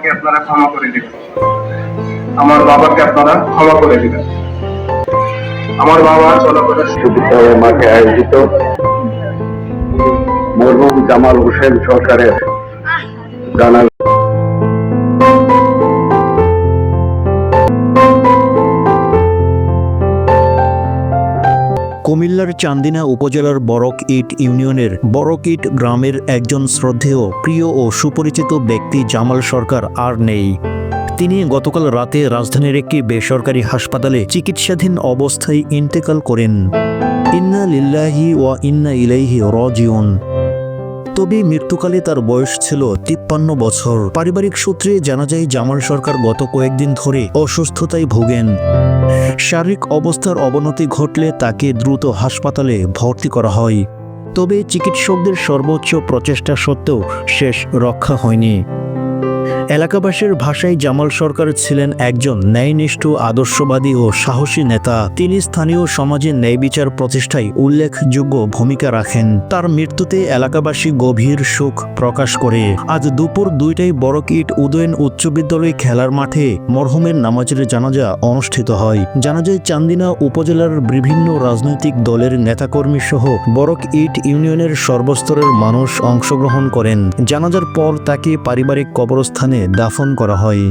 বাবাকে আপনারা ক্ষমা করে দিবেন। আমার বাবাকে আপনারা ক্ষমা করে দিবেন। আমার বাবা চলাফেরা বিশ্ববিদ্যালয় মাঠে আয়োজিত মরহুম জামাল হোসেন সরকারের জানাজা কুমিল্লার চান্দিনা উপজেলার বরকইট ইউনিয়নের বরকইট গ্রামের একজন শ্রদ্ধেয়, প্রিয় ও সুপরিচিত ব্যক্তি জামাল সরকার আর নেই। তিনি গতকাল রাতে রাজধানীর একটি বেসরকারি হাসপাতালে চিকিৎসাধীন অবস্থায় ইন্তেকাল করেন। ইন্না লিল্লাহি ওয়া ইন্না ইলাইহি রাজিউন। তবে মৃত্যুকালে তার বয়স ছিল 53 বছর। পারিবারিক সূত্রে জানা যায় জামাল সরকার গত কয়েকদিন ধরে অসুস্থতায় ভোগেন। শারীরিক অবস্থার অবনতি ঘটলে তাকে দ্রুত হাসপাতালে ভর্তি করা হয়। তবে চিকিৎসকদের সর্বোচ্চ প্রচেষ্টা সত্ত্বেও শেষ রক্ষা হয়নি। এলাকাবাসীর ভাষায় জামাল সরকার ছিলেন একজন ন্যায়নিষ্ঠ, আদর্শবাদী ও সাহসী নেতা। তিনি স্থানীয় সমাজে ন্যায় বিচার প্রতিষ্ঠায় উল্লেখযোগ্য ভূমিকা রাখেন। তার মৃত্যুতে এলাকাবাসী গভীর শোক প্রকাশ করে। আজ দুপুর 2টায় বরকইট উদয়ন উচ্চ বিদ্যালয় খেলার মাঠে মরহুমের নামাজের জানাজা অনুষ্ঠিত হয়। জানাজায় চান্দিনা উপজেলার বিভিন্ন রাজনৈতিক দলের নেতাকর্মী সহ বরকইট ইউনিয়নের সর্বস্তরের মানুষ অংশগ্রহণ করেন। জানাজার পর তাকে পারিবারিক কবরস্থানে দাফন করা হয়।